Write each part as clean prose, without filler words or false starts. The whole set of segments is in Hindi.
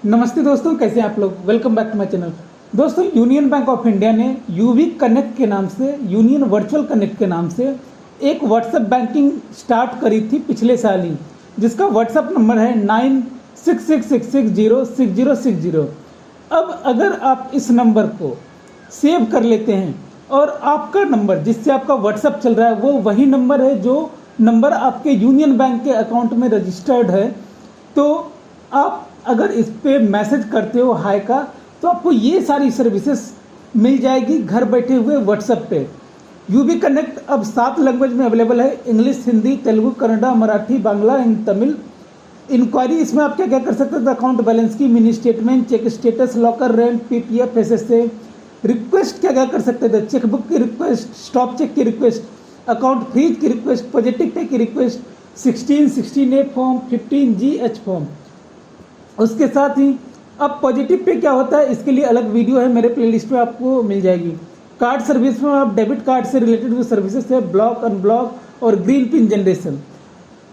नमस्ते दोस्तों, कैसे हैं आप लोग। Welcome back to my channel. दोस्तों, यूनियन बैंक ऑफ इंडिया ने यूवी कनेक्ट के नाम से, यूनियन वर्चुअल कनेक्ट के नाम से एक व्हाट्सएप बैंकिंग स्टार्ट करी थी पिछले साल ही, जिसका व्हाट्सएप नंबर है 9666606060। अब अगर आप इस नंबर को सेव कर लेते हैं और आपका नंबर जिससे आपका व्हाट्सएप चल रहा है वो वही नंबर है जो नंबर आपके यूनियन बैंक के अकाउंट में रजिस्टर्ड है, तो आप अगर इस पे मैसेज करते हो हाय का, तो आपको ये सारी सर्विसेज मिल जाएगी घर बैठे हुए व्हाट्सएप पे। यूबी कनेक्ट अब 7 लैंग्वेज में अवेलेबल है, English, Hindi, Telugu, Kannada, Marathi, Bangla and Tamil. Inquiry इसमें आप क्या क्या कर सकते हैं, अकाउंट बैलेंस की, mini statement, check status, locker rent, PPF, SSA. Request क्या क्या कर सकते थे, चेकबुक की रिक्वेस्ट, स्टॉप चेक की रिक्वेस्ट, अकाउंट फ्रीज की रिक्वेस्ट, पॉजिटिव पे की request, 16, 16A form, 15GH form. उसके साथ ही अब पॉजिटिव पे क्या होता है, इसके लिए अलग वीडियो है, मेरे प्लेलिस्ट में आपको मिल जाएगी। कार्ड सर्विस में आप डेबिट कार्ड से रिलेटेड जो सर्विसेज है, ब्लॉक, अनब्लॉक और green PIN generation.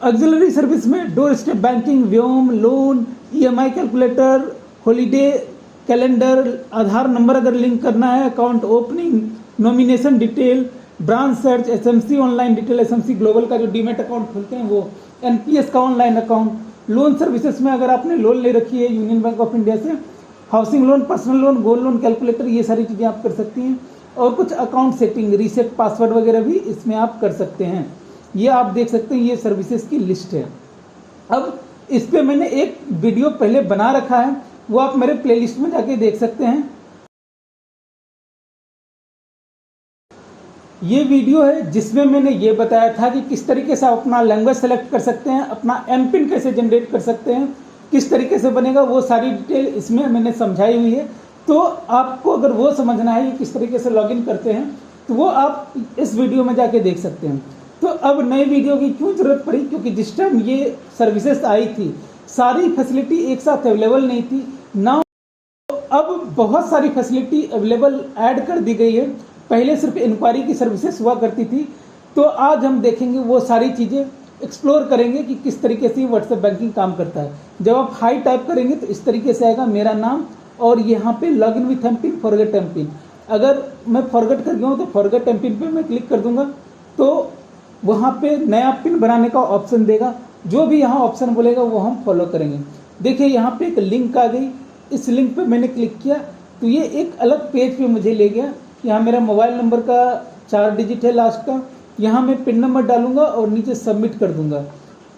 Auxiliary service में doorstep banking, Vyom, loan, EMI calculator, holiday calendar, Aadhaar number अगर लिंक करना है, account opening, nomination detail, branch search, SMC online detail, SMC global का जो डीमेट अकाउंट खोलते हैं वो, एनपीएस का ऑनलाइन अकाउंट। लोन सर्विसेज में अगर आपने लोन ले रखी है यूनियन बैंक ऑफ इंडिया से, housing loan, personal loan, gold loan calculator, ये सारी चीज़ें आप कर सकती हैं। और कुछ अकाउंट सेटिंग, रीसेट पासवर्ड वगैरह भी इसमें आप कर सकते हैं। ये आप देख सकते हैं, ये सर्विसेज की लिस्ट है। अब इस पर मैंने एक वीडियो पहले बना रखा है, वो आप मेरे प्लेलिस्ट में जाके देख सकते हैं। ये वीडियो है जिसमें मैंने ये बताया था कि किस तरीके से आप अपना लैंग्वेज सेलेक्ट कर सकते हैं, अपना एमपिन कैसे जनरेट कर सकते हैं, किस तरीके से बनेगा, वो सारी डिटेल इसमें मैंने समझाई हुई है। तो आपको अगर वो समझना है कि किस तरीके से लॉगिन करते हैं, तो वो आप इस वीडियो में जाके देख सकते हैं। तो अब नई वीडियो की क्यों जरूरत पड़ी, क्योंकि जिस टाइम ये सर्विसेज आई थी सारी फैसिलिटी एक साथ अवेलेबल नहीं थी ना। अब बहुत सारी फैसिलिटी अवेलेबल ऐड कर दी गई है। पहले सिर्फ इंक्वायरी की सर्विसेज हुआ करती थी, तो आज हम देखेंगे वो सारी चीज़ें, एक्सप्लोर करेंगे कि किस तरीके से व्हाट्सएप बैंकिंग काम करता है। जब आप हाई टाइप करेंगे तो इस तरीके से आएगा मेरा नाम, और यहाँ पे log in with MPIN, forget MPIN. अगर मैं फॉरगेट कर गया हूँ तो फॉरगेट एमपिन पे मैं क्लिक कर दूंगा, तो वहाँ पे नया पिन बनाने का ऑप्शन देगा। जो भी यहाँ ऑप्शन बोलेगा वो हम फॉलो करेंगे। देखिए यहाँ पे एक लिंक आ गई, इस लिंक पे मैंने क्लिक किया तो ये एक अलग पेज पे मुझे ले गया। यहाँ मेरा मोबाइल नंबर का 4 डिजिट है लास्ट का, यहाँ मैं पिन नंबर डालूंगा और नीचे सबमिट कर दूंगा।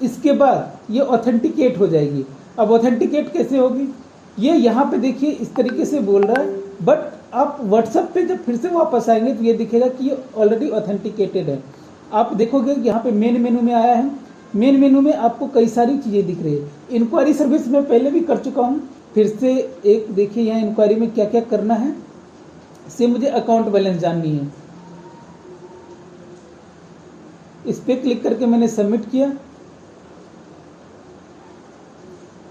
इसके बाद ये ऑथेंटिकेट हो जाएगी। अब ऑथेंटिकेट कैसे होगी, ये यहाँ पे देखिए इस तरीके से बोल रहा है, बट आप व्हाट्सएप पे जब फिर से वापस आएंगे तो ये दिखेगा कि ये ऑलरेडी ऑथेंटिकेटेड है। आप देखोगे कि यहाँ पे मेन मेनू में आया है, मेन मेनू में आपको कई सारी चीज़ें दिख रही है। इंक्वायरी सर्विस में पहले भी कर चुका हूँ, फिर से एक देखिए यहाँ इंक्वायरी में क्या क्या करना है, से मुझे अकाउंट बैलेंस जाननी है। इस पे क्लिक करके मैंने सबमिट किया।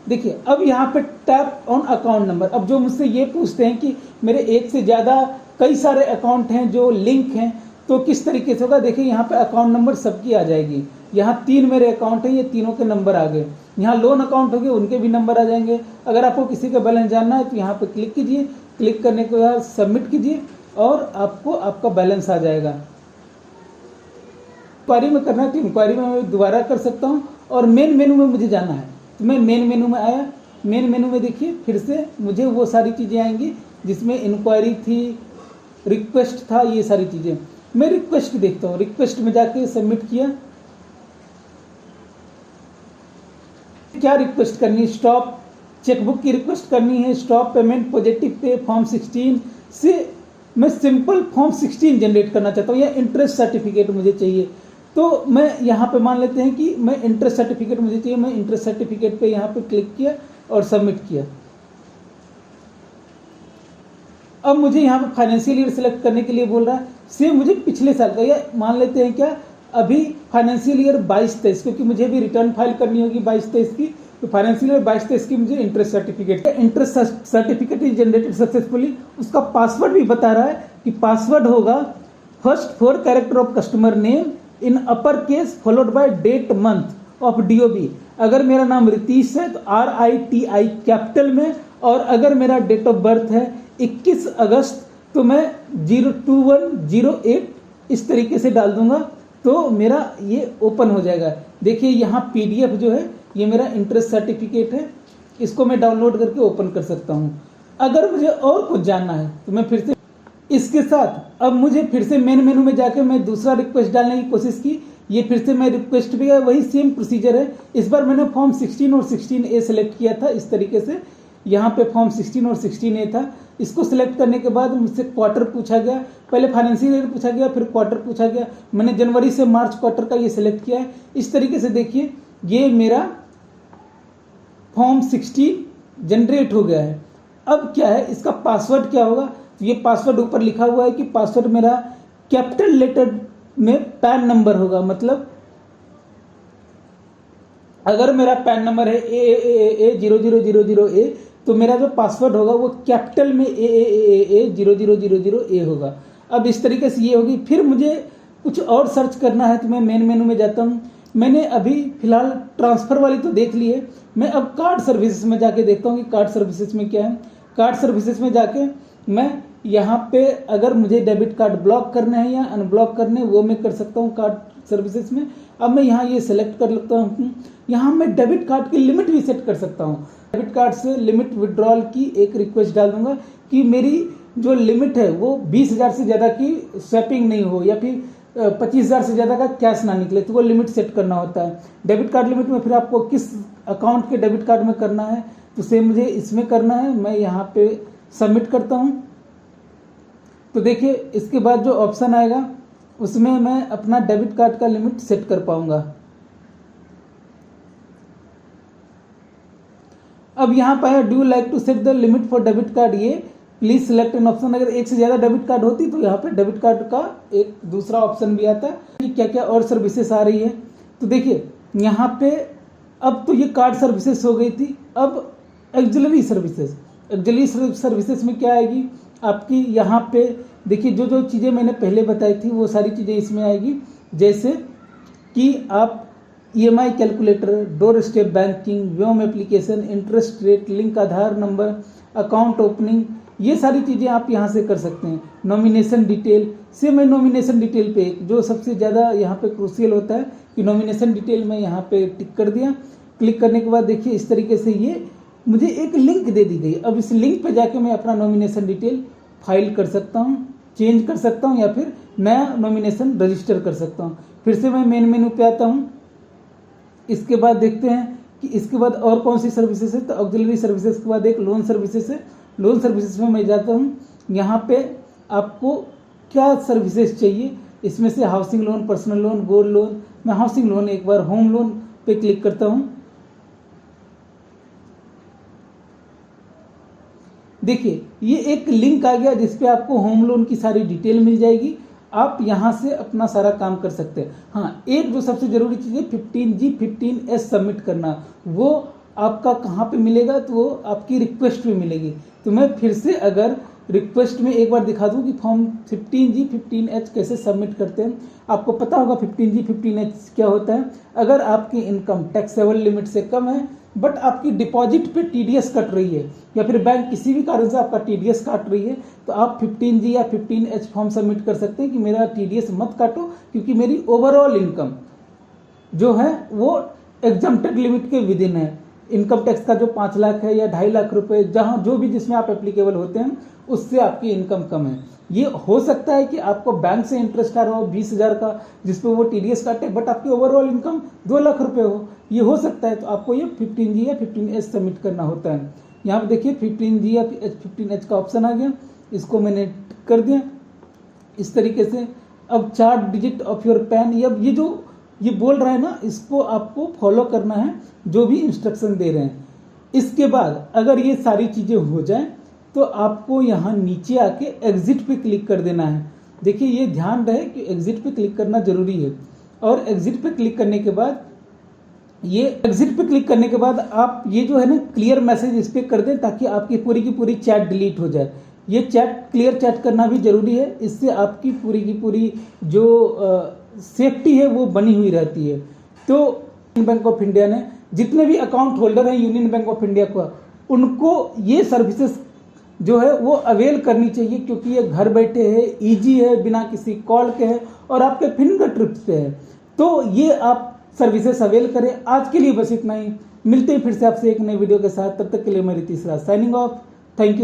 देखिए अब यहाँ पे टैप ऑन अकाउंट नंबर। अब जो मुझसे ये पूछते हैं कि मेरे एक से ज़्यादा कई सारे अकाउंट हैं जो लिंक हैं, तो किस तरीके से होगा। देखिए यहाँ पे अकाउंट नंबर सबकी आ जाएगी। यहाँ 3 मेरे अकाउंट हैं, ये तीनों के नंबर आ गए। यहाँ लोन अकाउंट हो गए, उनके भी नंबर आ जाएंगे। अगर आपको किसी का बैलेंस जानना है तो यहाँ पे क्लिक कीजिए, क्लिक करने के बाद सबमिट कीजिए और आपको आपका बैलेंस आ जाएगा। इंक्वायरी में करना है तो इंक्वायरी में मैं दोबारा कर सकता हूँ, और मेन मेनू में मुझे जाना है तो मैं मेन मेनू में आया। मेन मेनू में देखिए फिर से मुझे वो सारी चीज़ें आएंगी जिसमें इंक्वायरी थी, रिक्वेस्ट था, ये सारी चीज़ें। मैं रिक्वेस्ट देखता हूँ, रिक्वेस्ट में जाके सबमिट किया। क्या रिक्वेस्ट करनी है, स्टॉप चेकबुक की रिक्वेस्ट करनी है, stop payment, positive pay, form 16 से मैं सिंपल फॉर्म 16 जनरेट करना चाहता हूँ, या इंटरेस्ट सर्टिफिकेट मुझे चाहिए। तो मैं यहाँ पे मान लेते हैं कि मैं इंटरेस्ट सर्टिफिकेट मुझे चाहिए। मैं इंटरेस्ट सर्टिफिकेट पे यहाँ पे क्लिक किया और सबमिट किया। अब मुझे यहाँ पे फाइनेंशियल ईयर सेलेक्ट करने के लिए बोल रहा है, सेम मुझे पिछले साल का, या मान लेते हैं क्या अभी फाइनेंशियल ईयर 22-23, क्योंकि मुझे भी रिटर्न फाइल करनी होगी 22-23 की। तो फाइनेंशियल ईयर 22-23 की मुझे interest certificate is generated successfully. उसका पासवर्ड भी बता रहा है कि पासवर्ड होगा first 4 character of customer name in upper case followed by date month of DOB. अगर मेरा नाम रितीश है तो RITI कैपिटल में और अगर मेरा डेट ऑफ बर्थ है 21 अगस्त तो मैं 02108 इस तरीके से डाल दूंगा तो मेरा ये ओपन हो जाएगा। देखिए यहाँ पीडीएफ जो है ये मेरा इंटरेस्ट सर्टिफिकेट है, इसको मैं डाउनलोड करके ओपन कर सकता हूँ। अगर मुझे और कुछ जानना है तो मैं फिर से इसके साथ अब मुझे फिर से मेन मेनू में जाकर मैं दूसरा रिक्वेस्ट डालने की कोशिश की, ये फिर से मैं रिक्वेस्ट भी गया, वही सेम प्रोसीजर है। इस बार मैंने फॉर्म 16 और 16A सेलेक्ट किया था इस तरीके से, यहाँ पे फॉर्म 16 और 16A था। इसको सिलेक्ट करने के बाद मुझसे क्वार्टर पूछा गया, पहले फाइनेंशियल ईयर पूछा गया, फिर क्वार्टर पूछा गया। मैंने जनवरी से मार्च क्वार्टर का ये सिलेक्ट किया है। इस तरीके से देखिए ये मेरा फॉर्म 16 जनरेट हो गया है। अब क्या है, इसका पासवर्ड क्या होगा, तो ये पासवर्ड ऊपर लिखा हुआ है कि पासवर्ड मेरा कैपिटल लेटर में पैन नंबर होगा। मतलब अगर मेरा पैन नंबर है ए 0000A तो मेरा जो पासवर्ड होगा वो कैपिटल में ए 0000A होगा। अब इस तरीके से ये होगी। फिर मुझे कुछ और सर्च करना है तो मैं मेन मेनू में जाता हूँ। मैंने अभी फिलहाल ट्रांसफ़र वाली तो देख ली है, मैं अब कार्ड सर्विसेज में जाके देखता हूँ कि कार्ड सर्विसेज में क्या है। कार्ड सर्विसेज में जाके मैं यहाँ पे अगर मुझे डेबिट कार्ड ब्लॉक करना है या अनब्लॉक करने हैं वो मैं कर सकता हूँ कार्ड सर्विसेज में। अब मैं यहाँ ये सेलेक्ट कर लेता हूँ। यहाँ मैं डेबिट कार्ड की लिमिट भी सेट कर सकता हूँ। डेबिट कार्ड से लिमिट विड्रॉल की एक रिक्वेस्ट डाल दूंगा कि मेरी जो लिमिट है वो 20,000 से ज़्यादा की स्वैपिंग नहीं हो या फिर 25,000 से ज़्यादा का कैश ना निकले, तो वो लिमिट सेट करना होता है। डेबिट कार्ड लिमिट में फिर आपको किस अकाउंट के डेबिट कार्ड में करना है तो सेम मुझे इसमें करना है। मैं यहाँ पे सबमिट करता हूँ तो देखिए इसके बाद जो ऑप्शन आएगा उसमें मैं अपना डेबिट कार्ड का लिमिट सेट कर पाऊंगा। अब यहाँ पर है do you like to set the limit for debit card, ये प्लीज सिलेक्ट एन ऑप्शन। अगर एक से ज़्यादा डेबिट कार्ड होती तो यहाँ पे डेबिट कार्ड का एक दूसरा ऑप्शन भी आता है कि क्या क्या और सर्विसेज आ रही है। तो देखिए यहाँ पे अब तो ये कार्ड सर्विसेज हो गई थी। अब एक्सिलरी सर्विसेज, एक्सिलरी सर्विसेज में क्या आएगी आपकी, यहाँ पे देखिए जो जो चीज़ें मैंने पहले बताई थी वो सारी चीज़ें इसमें आएगी। जैसे कि आप EMI calculator, doorstep banking, Vyom application, interest rate, link Aadhaar number, account opening, ये सारी चीज़ें आप यहाँ से कर सकते हैं। नॉमिनेशन डिटेल से मैं नॉमिनेशन डिटेल पे जो सबसे ज़्यादा यहाँ पे क्रूशियल होता है कि नॉमिनेशन डिटेल में यहाँ पे टिक कर दिया। क्लिक करने के बाद देखिए इस तरीके से ये मुझे एक लिंक दे दी गई। अब इस लिंक पे जाके मैं अपना नॉमिनेशन डिटेल फाइल कर सकता हूँ, चेंज कर सकता हूँ या फिर नया नॉमिनेशन रजिस्टर कर सकता हूँ। फिर से मैं मेन मेनू पे आता हूँ। इसके बाद देखते हैं कि इसके बाद और कौन सी सर्विसेज है। तो ऑक्सिलरी सर्विसेज के बाद एक लोन सर्विसेज है। लोन सर्विसेज में मैं जाता हूँ। यहाँ पे आपको क्या सर्विसेज चाहिए, इसमें से housing loan, personal loan, gold loan. मैं हाउसिंग लोन, एक बार होम लोन पे क्लिक करता हूँ। देखिए ये एक लिंक आ गया जिसपे आपको होम लोन की सारी डिटेल मिल जाएगी। आप यहाँ से अपना सारा काम कर सकते हैं। हाँ, एक जो सबसे ज़रूरी चीज़ है 15G 15S सबमिट करना, वो आपका कहाँ पे मिलेगा, तो वो आपकी रिक्वेस्ट पे मिलेगी। तो मैं फिर से अगर रिक्वेस्ट में एक बार दिखा दूँ कि फॉर्म 15G 15H कैसे सबमिट करते हैं। आपको पता होगा 15G 15H क्या होता है। अगर आपकी इनकम टैक्सेबल लिमिट से कम है बट आपकी डिपॉजिट पे TDS कट रही है या फिर बैंक किसी भी कारण से आपका TDS काट रही है, तो आप 15G या 15H फॉर्म सबमिट कर सकते हैं कि मेरा TDS मत काटो, क्योंकि मेरी ओवरऑल इनकम जो है वो एग्जम्प्टेड लिमिट के विद इन है। इनकम टैक्स का जो 5 लाख है या 2.5 लाख रुपए, जहाँ जो भी जिसमें आप एप्लीकेबल होते हैं, उससे आपकी इनकम कम है। ये हो सकता है कि आपको बैंक से इंटरेस्ट आ रहा हो 20,000 का, जिसपे वो TDS काटे, बट आपकी ओवरऑल इनकम 2 लाख रुपए हो, ये हो सकता है। तो आपको ये 15G या 15H सबमिट करना होता है। यहाँ पे देखिए 15G या 15H का ऑप्शन आ गया, इसको मैंने टिक कर दिया इस तरीके से। अब 4 डिजिट ऑफ योर पैन, ये जो ये बोल रहा है ना, इसको आपको फॉलो करना है जो भी इंस्ट्रक्शन दे रहे हैं। इसके बाद अगर ये सारी चीज़ें हो जाएं तो आपको यहाँ नीचे आके एग्जिट पे क्लिक कर देना है। देखिए ये ध्यान रहे कि एग्जिट पे क्लिक करना जरूरी है। और एग्जिट पे क्लिक करने के बाद आप ये जो है ना क्लियर मैसेज इस पर कर दें, ताकि आपकी पूरी की पूरी चैट डिलीट हो जाए। ये चैट क्लियर चैट करना भी जरूरी है, इससे आपकी पूरी की पूरी जो सेफ्टी है वो बनी हुई रहती है। तो यूनियन बैंक ऑफ इंडिया ने जितने भी अकाउंट होल्डर हैं यूनियन बैंक ऑफ इंडिया का, उनको ये सर्विसेज जो है वो अवेल करनी चाहिए, क्योंकि ये घर बैठे है, इजी है, बिना किसी कॉल के है और आपके फिंगर टिप्स पे है। तो ये आप सर्विसेज अवेल करें। आज के लिए बस इतना ही, मिलते हैं फिर से आपसे एक नई वीडियो के साथ। तब तक के लिए मैं रितीश राज साइनिंग ऑफ। Thank you.